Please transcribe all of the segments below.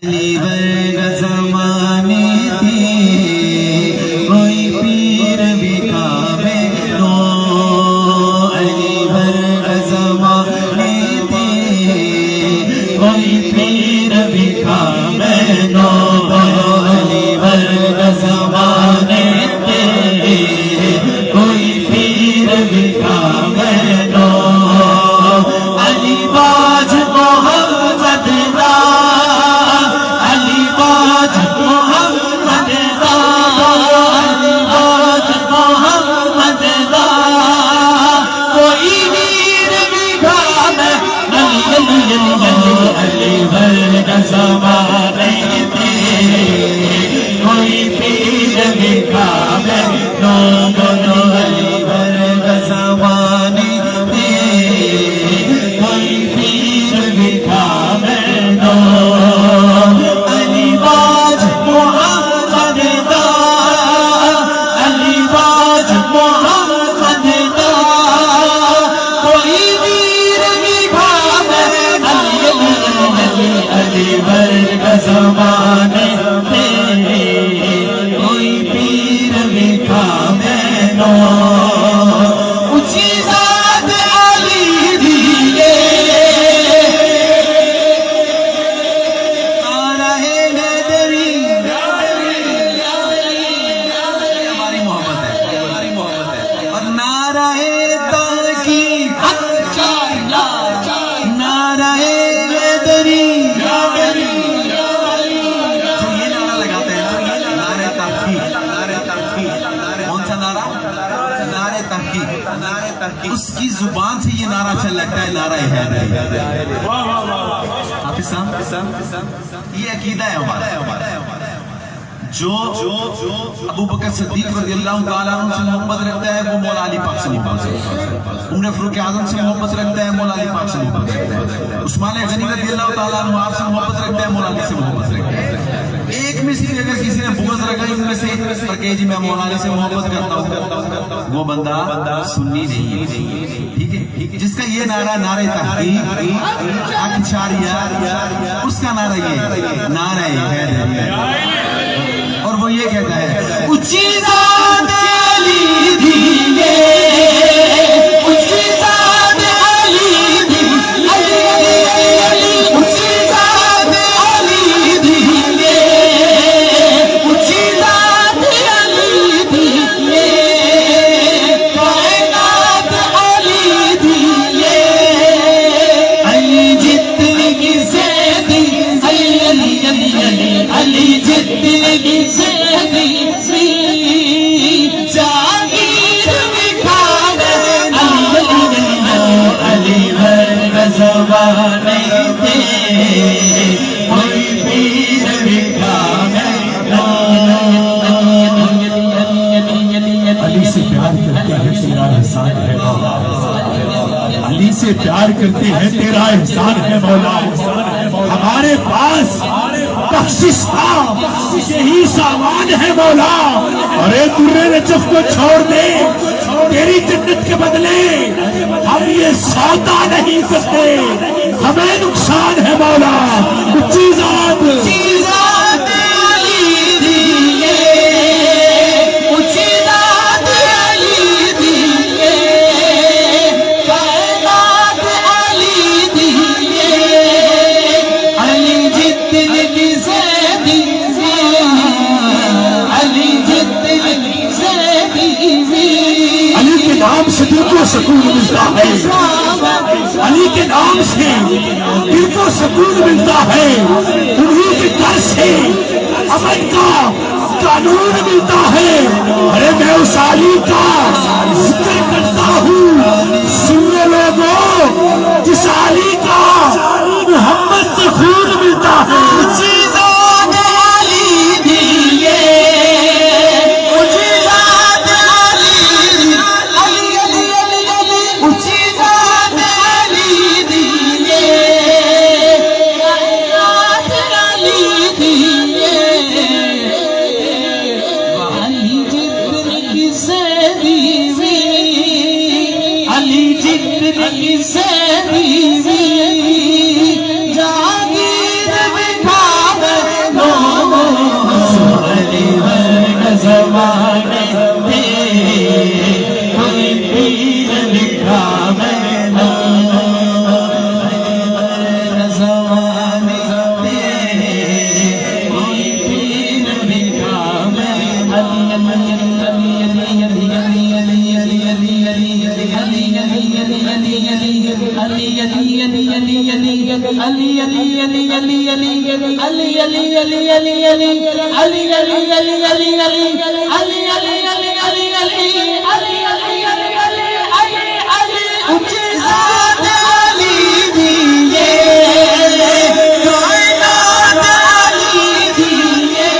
علی ورگ زمانے تھے کوئی پیر بھی کعبے نو، علی ورگ زمانے تھے کوئی پیر بھی کعبے نو، علی ورگ زمانے تھے کوئی پیر بھی کعبے نو، علی باز محمد دا علی ورگ زمانے تھے کوئی پیر بھی کعبے نو، علی ورگ زمانے تھے کوئی پیر بھی کعبے نو، علی باز محمد دا، علی باز محمد دا کوئی پیر بھی کعبے، علی ورگ زمانے تھے کوئی پیر بھی کعبے نو، اونچی ذات علی دیے نعرہ حیدری، ہماری محبت ہے، ہماری محبت ہے، اور نعرہ تحقیق، نعرہ حیدری، اس کی زبان سے یہ نعرہ چل لگتا ہے، نعرہ حیدری۔ حافظ صاحب، یہ عقیدہ ہے ہمارا، جو ابو بکر صدیق رضی اللہ تعالیٰ عنہ سے محبت رکھتا ہے وہ مولا علی پاک سے محبت رکھتا ہے، عمر فاروق اعظم سے محبت رکھتا ہے مولا علی پاک سے محبت رکھتا ہے، عثمان غنی رضی اللہ تعالیٰ عنہ آپ سے محبت رکھتا ہے مولا علی سے محبت رکھتا ہے۔ ایک میں سے اگر کسی نے بغض رکھا ان میں سے پر کہ جی میں مولا علی سے محبت کرتا ہوں، وہ بندہ سنی نہیں ہے، ٹھیک ہے؟ جس کا یہ نعرہ نعرہ تحقیق اکشاریہ، اس کا نعرہ یہ نعرہ حیدری، اور وہ یہ کہتا ہے اونچی ذات علی دیے، اونچی ذات علی دیے، اونچی ذات علی دیے، اونچی ذات علی دیے، کائنات علی دیے، علی جتنی کی زیدی، علی علی علی علی علی جتنی کی زمانے تھے کوئی پیر بھی کعبے نو، علی سے پیار کرتے ہیں تیرا احسان ہے مولا، علی سے پیار کرتے ہیں تیرا احسان ہے مولا، ہمارے پاس بخشش کا یہی سامان ہے مولا، ارے درے نجف کو چھوڑ دے تیری جنت کے بدلے ہم یہ سودا نہیں کرتے، ہمیں نقصان ہے مولا، اونچی ذات علی دیے، اونچی ذات علی دیے، کائنات علی دیے، علی جتنی کی زیدی، علی جتنی کی زیدی، علی کے نام سے دل کو سکون ملتا ہے، علی کے نام سے دل کو سکون ملتا ہے، انہی کے در سے امن کا قانون ملتا ہے، ارے میں اس علی کا ذکر کرتا ہوں، سنو لوگوں جس علی کا محمد سے خون ملتا ہے، جتنی سے بھی جاگیر بکھا علی علی علی علی علی علی علی علی علی علی علی علی علی علی علی علی علی اونچی ذات علی دیے کائنات علی دیے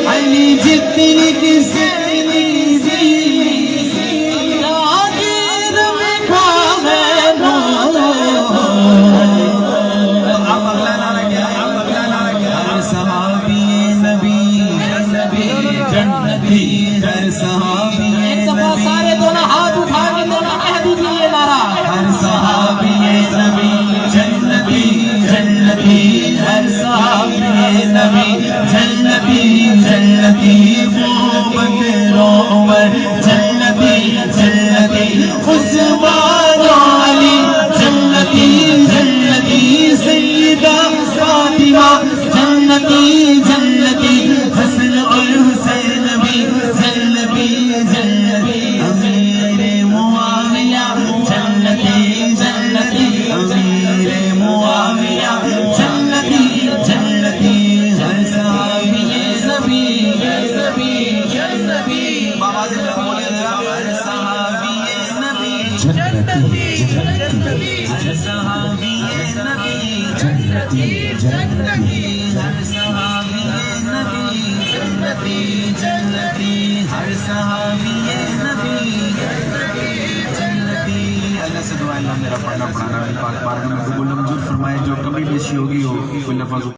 علی جتنی کسی سارے دونوں ہاتھ اٹھا کے دونوں کہہ دیجیے نعرہ ہر صحابی نبی جنتی جنتی ہر صحابی نبی جنتی جنتی وہ بکروں عمر جنتی جنتی عثمان علی جنتی جنتی سیدہ فاطمہ جنتی جنتی حسن اور حسین بھی جنتی جنتی امیر معاویہ جنتی جنتی امیر معاویہ جنتی جنتی ہر صحابی نبی جنتی بابا سے بولے ہر صحابی نبی جنتی ہر صحابی نبی جنتی جنتی ہر صحابی نبی جنتی جنتی ہر صحابی نبی جنتی اللہ سے دعا اللہ میرا پڑھنا پڑھانا پاک بارگاہ میں قبول منظور فرمائے جو کمی بیشی ہوگی ہو کوئی لفظ